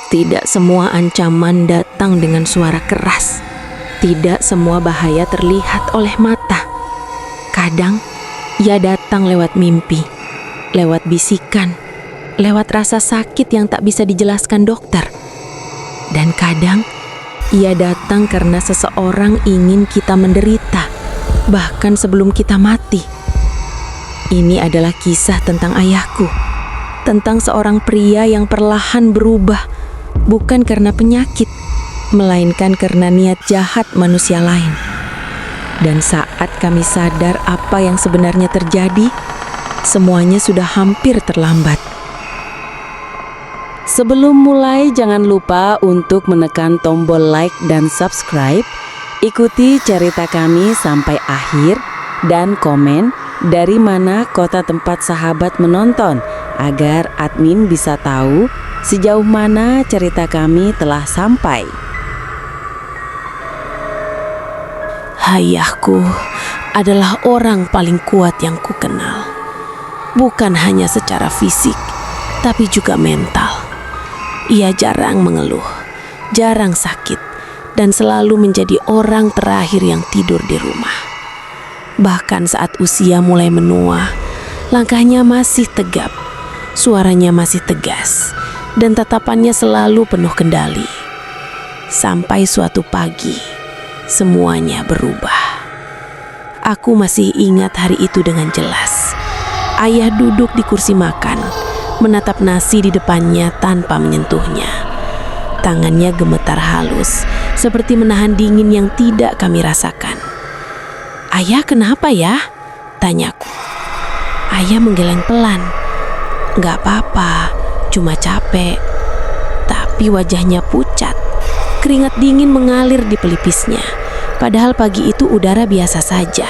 Tidak semua ancaman datang dengan suara keras. Tidak semua bahaya terlihat oleh mata. Kadang ia datang lewat mimpi, lewat bisikan, lewat rasa sakit yang tak bisa dijelaskan dokter. Dan kadang ia datang karena seseorang ingin kita menderita, bahkan sebelum kita mati. Ini adalah kisah tentang ayahku, tentang seorang pria yang perlahan berubah, bukan karena penyakit, melainkan karena niat jahat manusia lain. Dan saat kami sadar apa yang sebenarnya terjadi, semuanya sudah hampir terlambat. Sebelum mulai, jangan lupa untuk menekan tombol like dan subscribe. Ikuti cerita kami sampai akhir dan komen dari mana kota tempat sahabat menonton agar admin bisa tahu sejauh mana cerita kami telah sampai. Ayahku adalah orang paling kuat yang kukenal. Bukan hanya secara fisik, tapi juga mental. Ia jarang mengeluh, jarang sakit, dan selalu menjadi orang terakhir yang tidur di rumah. Bahkan saat usia mulai menua, langkahnya masih tegap, suaranya masih tegas, dan tatapannya selalu penuh kendali. Sampai suatu pagi, semuanya berubah. Aku masih ingat hari itu dengan jelas. Ayah duduk di kursi makan, menatap nasi di depannya tanpa menyentuhnya. Tangannya gemetar halus, seperti menahan dingin yang tidak kami rasakan. "Ayah, kenapa ya?" tanyaku. Ayah menggeleng pelan. "Gak apa-apa, cuma capek." Tapi wajahnya pucat. Keringat dingin mengalir di pelipisnya. Padahal pagi itu udara biasa saja.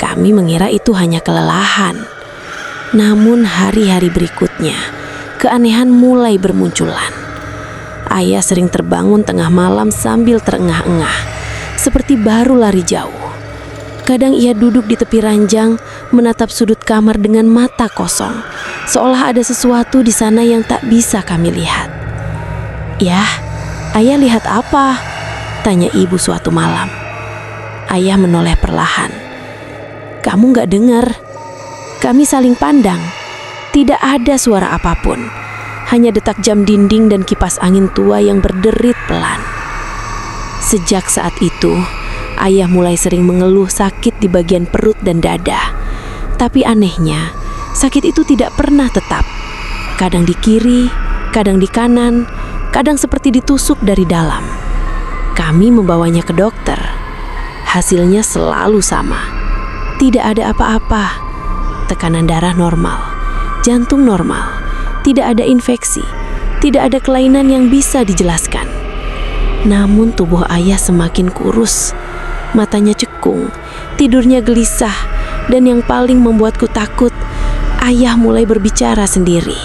Kami mengira itu hanya kelelahan. Namun hari-hari berikutnya, keanehan mulai bermunculan. Ayah sering terbangun tengah malam sambil terengah-engah, seperti baru lari jauh. Kadang ia duduk di tepi ranjang, menatap sudut kamar dengan mata kosong, seolah ada sesuatu di sana yang tak bisa kami lihat. "Yah, ayah lihat apa?" tanya ibu suatu malam. Ayah menoleh perlahan. "Kamu gak dengar?" Kami saling pandang. Tidak ada suara apapun. Hanya detak jam dinding dan kipas angin tua yang berderit pelan. Sejak saat itu, ayah mulai sering mengeluh sakit di bagian perut dan dada. Tapi anehnya, sakit itu tidak pernah tetap. Kadang di kiri, kadang di kanan, kadang seperti ditusuk dari dalam. Kami membawanya ke dokter. Hasilnya selalu sama. Tidak ada apa-apa. Tekanan darah normal, jantung normal, tidak ada infeksi, tidak ada kelainan yang bisa dijelaskan. Namun tubuh ayah semakin kurus, matanya cekung, tidurnya gelisah, dan yang paling membuatku takut, ayah mulai berbicara sendiri.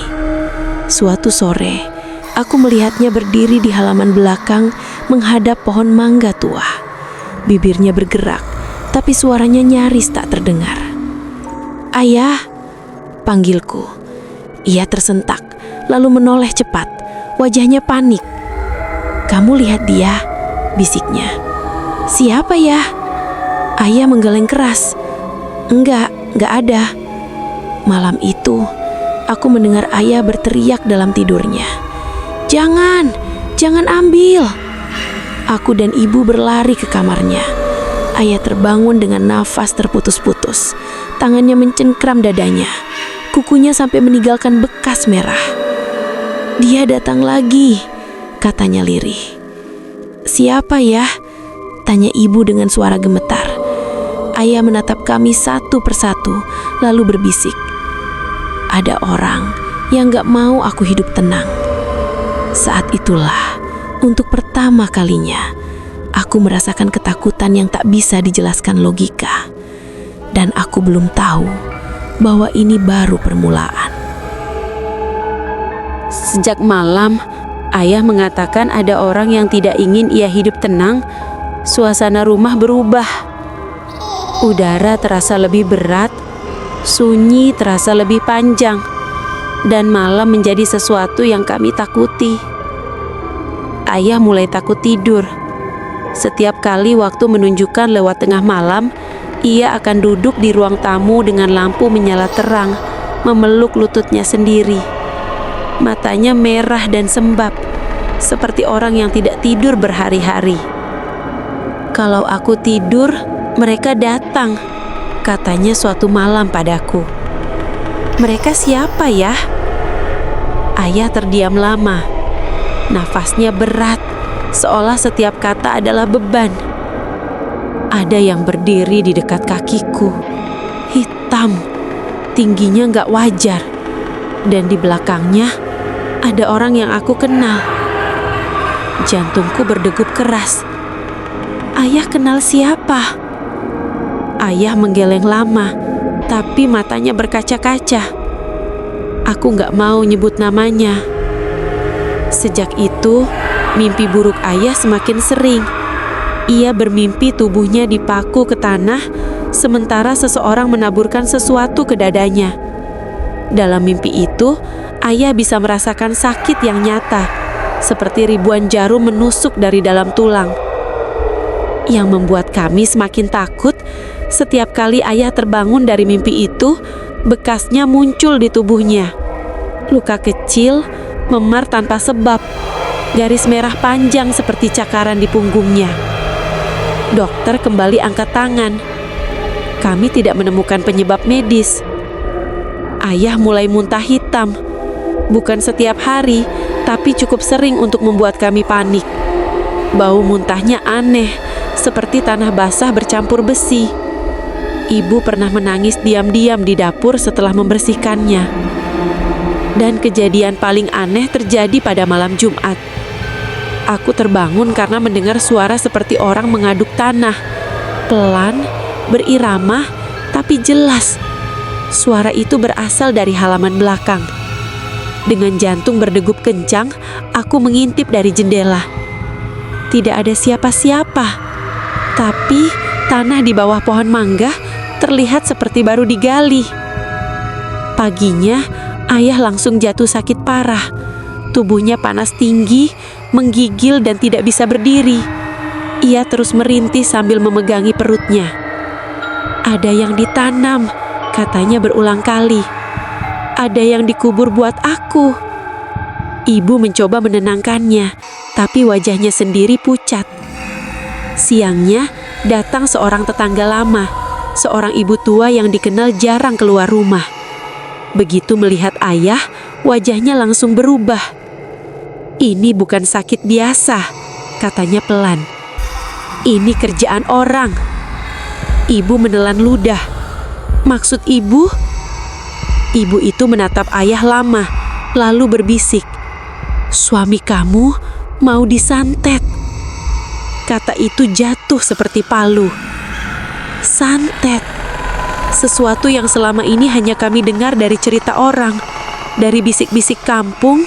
Suatu sore, aku melihatnya berdiri di halaman belakang menghadap pohon mangga tua. Bibirnya bergerak, tapi suaranya nyaris tak terdengar. "Ayah," panggilku. Ia tersentak, lalu menoleh cepat. Wajahnya panik. "Kamu lihat dia?" bisiknya. "Siapa ya?" Ayah menggeleng keras. Enggak ada." Malam itu, aku mendengar ayah berteriak dalam tidurnya. Jangan ambil." Aku dan ibu berlari ke kamarnya. Ayah terbangun dengan nafas terputus-putus. Tangannya mencengkram dadanya. Kukunya sampai meninggalkan bekas merah. "Dia datang lagi," katanya lirih. "Siapa ya?" tanya ibu dengan suara gemetar. Ayah menatap kami satu persatu, lalu berbisik. "Ada orang yang gak mau aku hidup tenang." Saat itulah, untuk pertama kalinya, aku merasakan ketakutan yang tak bisa dijelaskan logika. Dan aku belum tahu bahwa ini baru permulaan. Sejak malam, ayah mengatakan ada orang yang tidak ingin ia hidup tenang. Suasana rumah berubah. Udara terasa lebih berat, sunyi terasa lebih panjang, dan malam menjadi sesuatu yang kami takuti. Ayah mulai takut tidur. Setiap kali waktu menunjukkan lewat tengah malam, ia akan duduk di ruang tamu dengan lampu menyala terang, memeluk lututnya sendiri. Matanya merah dan sembab, seperti orang yang tidak tidur berhari-hari. Kalau aku tidur, mereka datang, katanya suatu malam padaku. Mereka siapa ya? Ayah terdiam lama. Nafasnya berat, seolah setiap kata adalah beban. Ada yang berdiri di dekat kakiku. Hitam, tingginya gak wajar. Dan di belakangnya ada orang yang aku kenal. Jantungku berdegup keras. Ayah kenal siapa? Ayah menggeleng lama, tapi matanya berkaca-kaca. Aku gak mau nyebut namanya. Sejak itu, mimpi buruk ayah semakin sering. Ia bermimpi tubuhnya dipaku ke tanah, sementara seseorang menaburkan sesuatu ke dadanya. Dalam mimpi itu, ayah bisa merasakan sakit yang nyata, seperti ribuan jarum menusuk dari dalam tulang. Yang membuat kami semakin takut, setiap kali ayah terbangun dari mimpi itu, bekasnya muncul di tubuhnya. Luka kecil, memar tanpa sebab, garis merah panjang seperti cakaran di punggungnya. Dokter kembali angkat tangan. Kami tidak menemukan penyebab medis. Ayah mulai muntah hitam. Bukan setiap hari, tapi cukup sering untuk membuat kami panik. Bau muntahnya aneh, seperti tanah basah bercampur besi. Ibu pernah menangis diam-diam di dapur setelah membersihkannya. Dan kejadian paling aneh terjadi pada malam Jumat. Aku terbangun karena mendengar suara seperti orang mengaduk tanah. Pelan, berirama, tapi jelas. Suara itu berasal dari halaman belakang. Dengan jantung berdegup kencang, aku mengintip dari jendela. Tidak ada siapa-siapa. Tapi tanah di bawah pohon mangga terlihat seperti baru digali. Paginya, ayah langsung jatuh sakit parah. Tubuhnya panas tinggi, menggigil dan tidak bisa berdiri. Ia terus merintih sambil memegangi perutnya. Ada yang ditanam, katanya berulang kali. Ada yang dikubur buat aku. Ibu mencoba menenangkannya, tapi wajahnya sendiri pucat. Siangnya, datang seorang tetangga lama, seorang ibu tua yang dikenal jarang keluar rumah. Begitu melihat ayah, wajahnya langsung berubah. Ini bukan sakit biasa, katanya pelan. Ini kerjaan orang. Ibu menelan ludah. Maksud ibu? Ibu itu menatap ayah lama, lalu berbisik. Suami kamu mau disantet. Kata itu jatuh seperti palu. Santet. Sesuatu yang selama ini hanya kami dengar dari cerita orang, dari bisik-bisik kampung,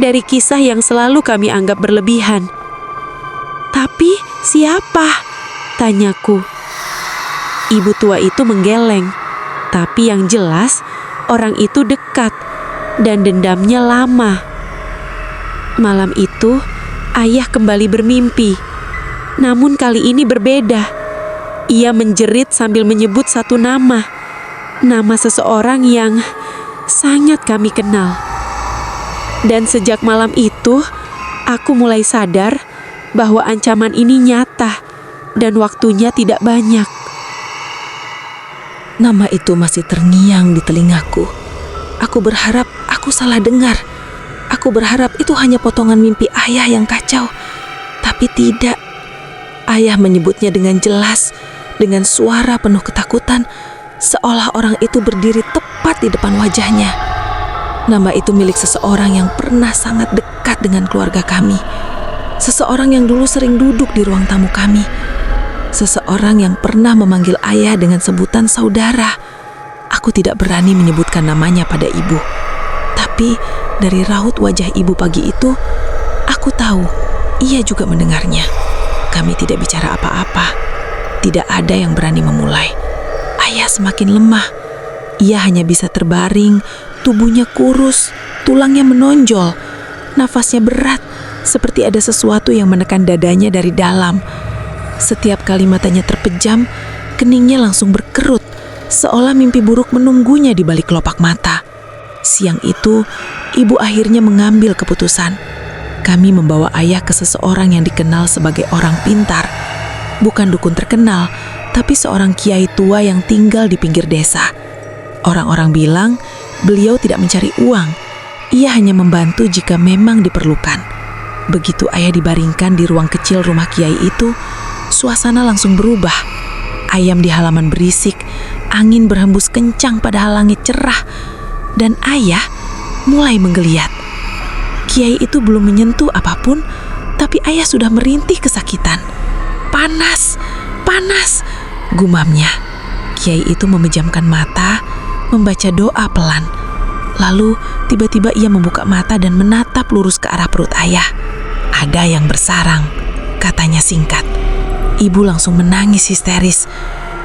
dari kisah yang selalu kami anggap berlebihan. Tapi siapa? Tanyaku. Ibu tua itu menggeleng. Tapi yang jelas, orang itu dekat dan dendamnya lama. Malam itu, ayah kembali bermimpi. Namun kali ini berbeda. Ia menjerit sambil menyebut satu nama. Nama seseorang yang sangat kami kenal. Dan sejak malam itu, aku mulai sadar bahwa ancaman ini nyata dan waktunya tidak banyak. Nama itu masih terngiang di telingaku. Aku berharap aku salah dengar. Aku berharap itu hanya potongan mimpi ayah yang kacau. Tapi tidak. Ayah menyebutnya dengan jelas, dengan suara penuh ketakutan, seolah orang itu berdiri tepat di depan wajahnya. Nama itu milik seseorang yang pernah sangat dekat dengan keluarga kami. Seseorang yang dulu sering duduk di ruang tamu kami. Seseorang yang pernah memanggil ayah dengan sebutan saudara. Aku tidak berani menyebutkan namanya pada ibu. Tapi dari raut wajah ibu pagi itu, aku tahu ia juga mendengarnya. Kami tidak bicara apa-apa. Tidak ada yang berani memulai. Ayah semakin lemah. Ia hanya bisa terbaring, tubuhnya kurus, tulangnya menonjol, nafasnya berat, seperti ada sesuatu yang menekan dadanya dari dalam. Setiap kali matanya terpejam, keningnya langsung berkerut, seolah mimpi buruk menunggunya di balik kelopak mata. Siang itu, ibu akhirnya mengambil keputusan. Kami membawa ayah ke seseorang yang dikenal sebagai orang pintar. Bukan dukun terkenal, tapi seorang kiai tua yang tinggal di pinggir desa. Orang-orang bilang beliau tidak mencari uang. Ia hanya membantu jika memang diperlukan. Begitu ayah dibaringkan di ruang kecil rumah kiai itu, suasana langsung berubah. Ayam di halaman berisik, angin berhembus kencang padahal langit cerah, dan ayah mulai menggeliat. Kiai itu belum menyentuh apapun, tapi ayah sudah merintih kesakitan. Panas, panas, gumamnya. Kiai itu memejamkan mata, membaca doa pelan. Lalu tiba-tiba ia membuka mata dan menatap lurus ke arah perut ayah. Ada yang bersarang, katanya singkat. Ibu langsung menangis histeris.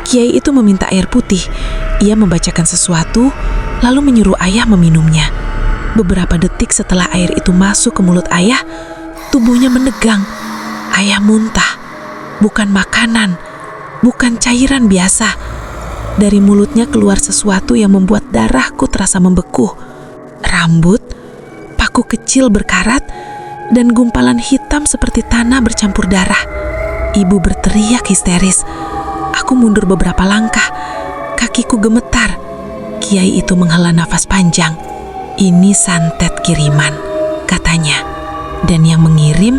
Kiai itu meminta air putih. Ia membacakan sesuatu, lalu menyuruh ayah meminumnya. Beberapa detik setelah air itu masuk ke mulut ayah, tubuhnya menegang. Ayah muntah. Bukan makanan, bukan cairan biasa. Dari mulutnya keluar sesuatu yang membuat darahku terasa membeku. Rambut, paku kecil berkarat, dan gumpalan hitam seperti tanah bercampur darah. Ibu berteriak histeris. Aku mundur beberapa langkah. Kakiku gemetar. Kiai itu menghela nafas panjang. Ini santet kiriman, katanya. Dan yang mengirim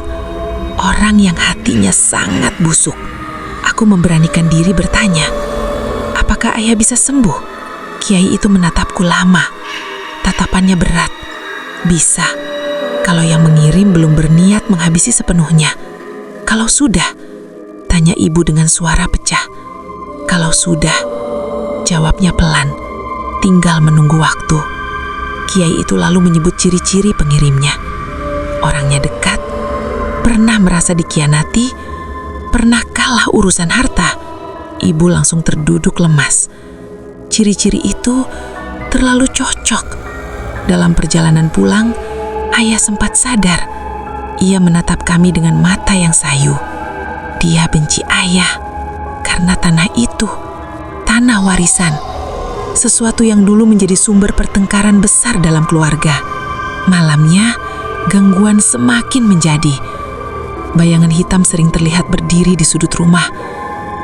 orang yang hatinya sangat busuk. Aku memberanikan diri bertanya, apakah ayah bisa sembuh? Kiai itu menatapku lama. Tatapannya berat. Bisa, kalau yang mengirim belum berniat menghabisi sepenuhnya. Kalau sudah, tanya ibu dengan suara pecah. Kalau sudah, jawabnya pelan. Tinggal menunggu waktu. Kiai itu lalu menyebut ciri-ciri pengirimnya. Orangnya dekat, pernah merasa dikhianati, pernah kalah urusan harta. Ibu langsung terduduk lemas. Ciri-ciri itu terlalu cocok. Dalam perjalanan pulang, ayah sempat sadar. Ia menatap kami dengan mata yang sayu. Dia benci ayah karena tanah itu, tanah warisan. Sesuatu yang dulu menjadi sumber pertengkaran besar dalam keluarga. Malamnya, gangguan semakin menjadi. Bayangan hitam sering terlihat berdiri di sudut rumah.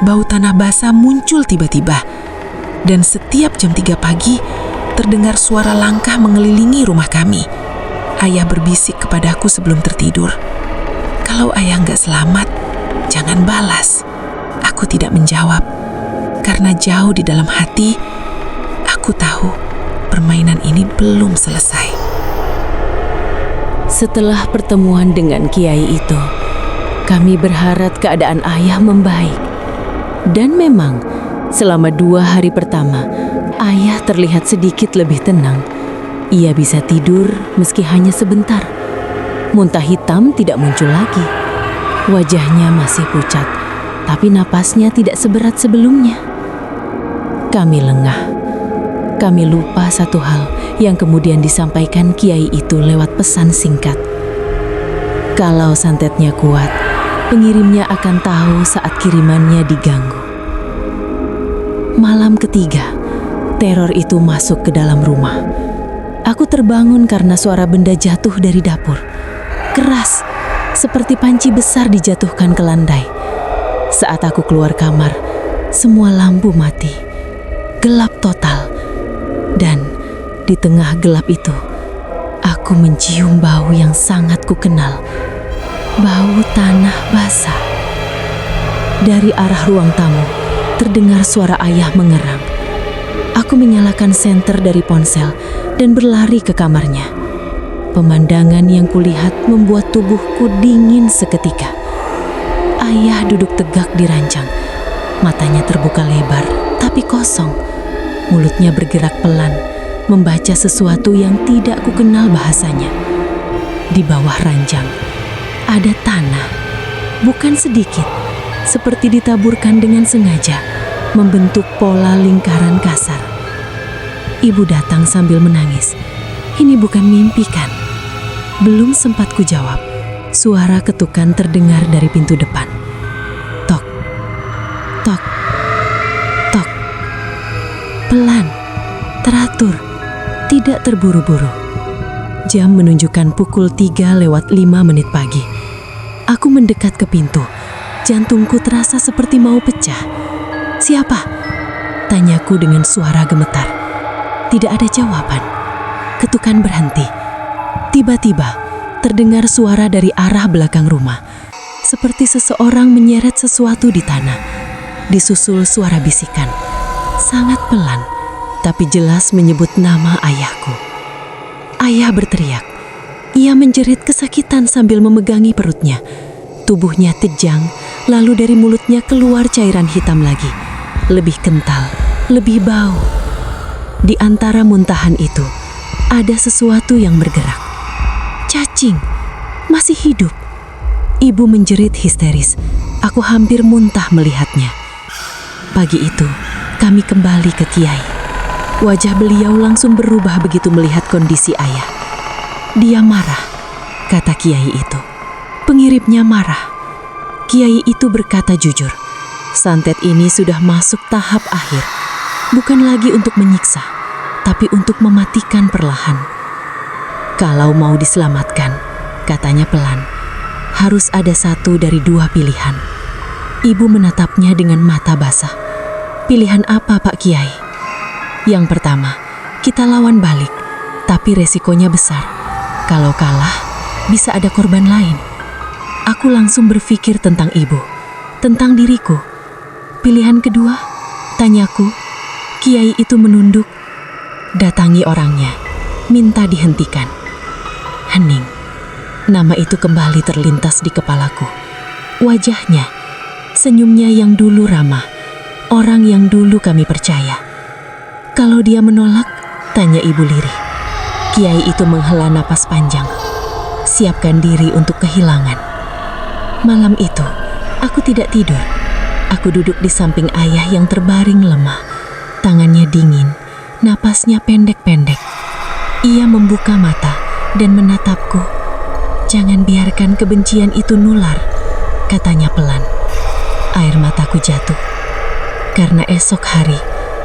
Bau tanah basah muncul tiba-tiba. Dan setiap jam 3 pagi, terdengar suara langkah mengelilingi rumah kami. Ayah berbisik kepadaku sebelum tertidur. Kalau ayah nggak selamat, jangan balas. Aku tidak menjawab. Karena jauh di dalam hati, aku tahu permainan ini belum selesai. Setelah pertemuan dengan kiai itu, kami berharap keadaan ayah membaik. Dan memang, selama 2 hari pertama, ayah terlihat sedikit lebih tenang. Ia bisa tidur meski hanya sebentar. Muntah hitam tidak muncul lagi. Wajahnya masih pucat, tapi napasnya tidak seberat sebelumnya. Kami lengah. Kami lupa satu hal yang kemudian disampaikan kiai itu lewat pesan singkat. Kalau santetnya kuat, pengirimnya akan tahu saat kirimannya diganggu. Malam ketiga, teror itu masuk ke dalam rumah. Aku terbangun karena suara benda jatuh dari dapur. Keras, seperti panci besar dijatuhkan ke landai. Saat aku keluar kamar, semua lampu mati. Gelap total. Dan di tengah gelap itu, aku mencium bau yang sangat kukenal. Bau tanah basah. Dari arah ruang tamu, terdengar suara ayah mengerang. Aku menyalakan senter dari ponsel dan berlari ke kamarnya. Pemandangan yang kulihat membuat tubuhku dingin seketika. Ayah duduk tegak di ranjang. Matanya terbuka lebar, tapi kosong. Mulutnya bergerak pelan, membaca sesuatu yang tidak kukenal bahasanya. Di bawah ranjang, ada tanah, bukan sedikit, seperti ditaburkan dengan sengaja, membentuk pola lingkaran kasar. Ibu datang sambil menangis. Ini bukan mimpi kan? Belum sempat kujawab. Suara ketukan terdengar dari pintu depan. Tok, tok, tok. Pelan, teratur, tidak terburu-buru. Jam menunjukkan pukul 3:05 pagi. Aku mendekat ke pintu. Jantungku terasa seperti mau pecah. "Siapa?" tanyaku dengan suara gemetar. Tidak ada jawaban. Ketukan berhenti. Tiba-tiba terdengar suara dari arah belakang rumah, seperti seseorang menyeret sesuatu di tanah. Disusul suara bisikan, sangat pelan, tapi jelas menyebut nama ayahku. Ayah berteriak. Ia menjerit kesakitan sambil memegangi perutnya. Tubuhnya tejang, lalu dari mulutnya keluar cairan hitam lagi. Lebih kental, lebih bau. Di antara muntahan itu, ada sesuatu yang bergerak. Cacing, masih hidup. Ibu menjerit histeris. Aku hampir muntah melihatnya. Pagi itu, kami kembali ke Kiai. Wajah beliau langsung berubah begitu melihat kondisi ayah. "Dia marah," kata Kiai itu. Pengirimnya marah. Kiai itu berkata jujur, santet ini sudah masuk tahap akhir. Bukan lagi untuk menyiksa, tapi untuk mematikan perlahan. Kalau mau diselamatkan, katanya pelan, harus ada satu dari dua pilihan. Ibu menatapnya dengan mata basah. "Pilihan apa, Pak Kiai?" "Yang pertama, kita lawan balik, tapi resikonya besar. Kalau kalah, bisa ada korban lain." Aku langsung berpikir tentang ibu, tentang diriku. "Pilihan kedua?" tanyaku. Kiai itu menunduk. "Datangi orangnya, minta dihentikan." Hening. Nama itu kembali terlintas di kepalaku. Wajahnya, senyumnya yang dulu ramah, orang yang dulu kami percaya. "Kalau dia menolak?" tanya ibu lirih. Kiai itu menghela napas panjang. "Siapkan diri untuk kehilangan." Malam itu, aku tidak tidur. Aku duduk di samping ayah yang terbaring lemah. Tangannya dingin, napasnya pendek-pendek. Ia membuka mata dan menatapku. "Jangan biarkan kebencian itu nular," katanya pelan. Air mataku jatuh. Karena esok hari,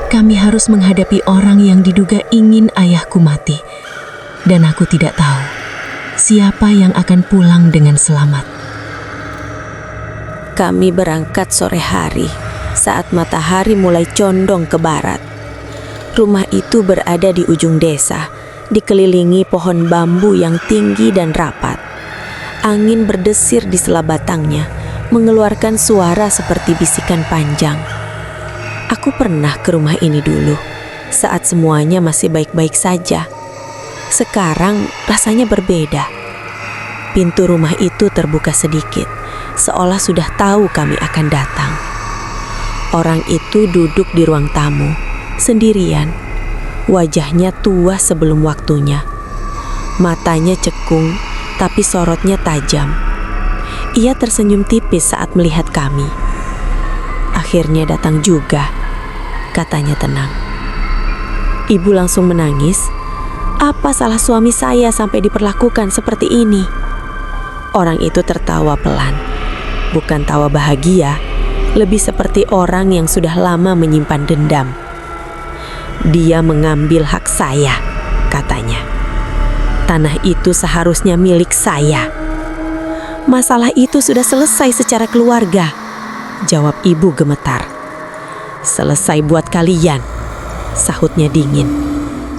kami harus menghadapi orang yang diduga ingin ayahku mati. Dan aku tidak tahu siapa yang akan pulang dengan selamat. Kami berangkat sore hari saat matahari mulai condong ke barat. Rumah itu berada di ujung desa, dikelilingi pohon bambu yang tinggi dan rapat. Angin berdesir di sela batangnya, mengeluarkan suara seperti bisikan panjang. Aku pernah ke rumah ini dulu, saat semuanya masih baik-baik saja. Sekarang rasanya berbeda. Pintu rumah itu terbuka sedikit, seolah sudah tahu kami akan datang. Orang itu duduk di ruang tamu, sendirian. Wajahnya tua sebelum waktunya. Matanya cekung, tapi sorotnya tajam. Ia tersenyum tipis saat melihat kami. "Akhirnya datang juga," katanya tenang. Ibu langsung menangis. "Apa salah suami saya sampai diperlakukan seperti ini?" Orang itu tertawa pelan. Bukan tawa bahagia, lebih seperti orang yang sudah lama menyimpan dendam. "Dia mengambil hak saya," katanya. "Tanah itu seharusnya milik saya." "Masalah itu sudah selesai secara keluarga," jawab ibu gemetar. "Selesai buat kalian," sahutnya dingin,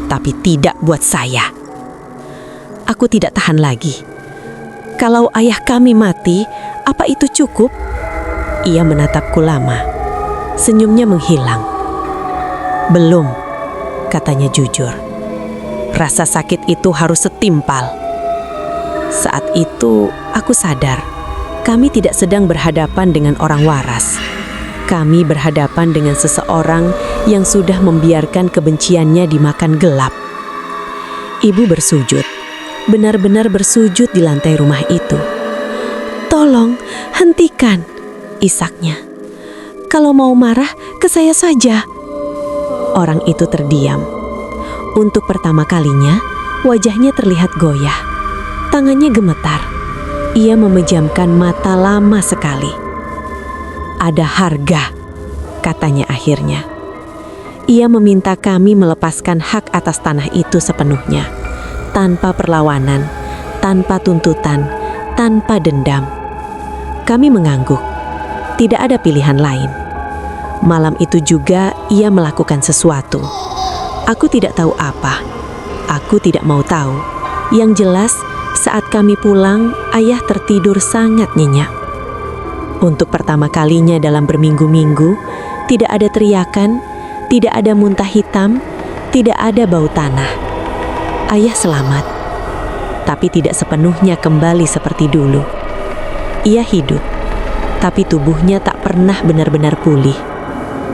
"tapi tidak buat saya." Aku tidak tahan lagi. "Kalau ayah kami mati, apa itu cukup?" Ia menatapku lama. Senyumnya menghilang. "Belum," katanya jujur. "Rasa sakit itu harus setimpal." Saat itu aku sadar, kami tidak sedang berhadapan dengan orang waras. Kami berhadapan dengan seseorang yang sudah membiarkan kebenciannya dimakan gelap. Ibu bersujud, benar-benar bersujud di lantai rumah itu. "Tolong, hentikan," isaknya. "Kalau mau marah, ke saya saja." Orang itu terdiam. Untuk pertama kalinya, wajahnya terlihat goyah. Tangannya gemetar. Ia memejamkan mata lama sekali. "Ada harga," katanya akhirnya. Ia meminta kami melepaskan hak atas tanah itu sepenuhnya, tanpa perlawanan, tanpa tuntutan, tanpa dendam. Kami mengangguk. Tidak ada pilihan lain. Malam itu juga ia melakukan sesuatu. Aku tidak tahu apa. Aku tidak mau tahu. Yang jelas, saat kami pulang, ayah tertidur sangat nyenyak. Untuk pertama kalinya dalam berminggu-minggu, tidak ada teriakan, tidak ada muntah hitam, tidak ada bau tanah. Ayah selamat, tapi tidak sepenuhnya kembali seperti dulu. Ia hidup, tapi tubuhnya tak pernah benar-benar pulih.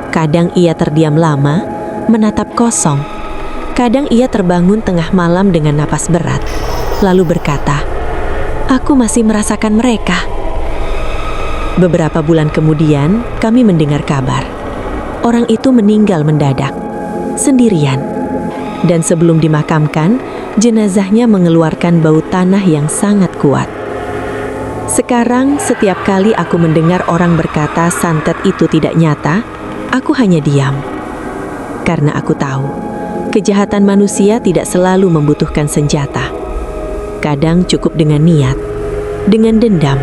Kadang ia terdiam lama, menatap kosong. Kadang ia terbangun tengah malam dengan napas berat, lalu berkata, "Aku masih merasakan mereka." Beberapa bulan kemudian, kami mendengar kabar. Orang itu meninggal mendadak, sendirian. Dan sebelum dimakamkan, jenazahnya mengeluarkan bau tanah yang sangat kuat. Sekarang, setiap kali aku mendengar orang berkata santet itu tidak nyata, aku hanya diam. Karena aku tahu, kejahatan manusia tidak selalu membutuhkan senjata. Kadang cukup dengan niat, dengan dendam,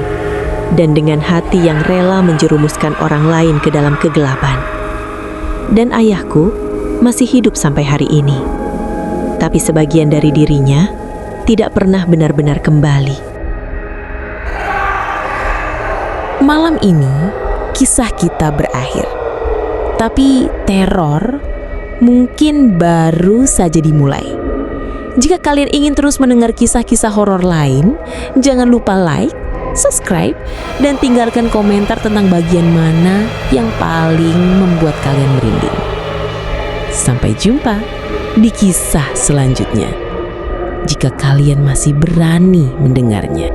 dan dengan hati yang rela menjerumuskan orang lain ke dalam kegelapan. Dan ayahku masih hidup sampai hari ini. Tapi sebagian dari dirinya tidak pernah benar-benar kembali. Malam ini, kisah kita berakhir. Tapi teror mungkin baru saja dimulai. Jika kalian ingin terus mendengar kisah-kisah horor lain, jangan lupa like, subscribe, dan tinggalkan komentar tentang bagian mana yang paling membuat kalian merinding. Sampai jumpa di kisah selanjutnya. Jika kalian masih berani mendengarnya.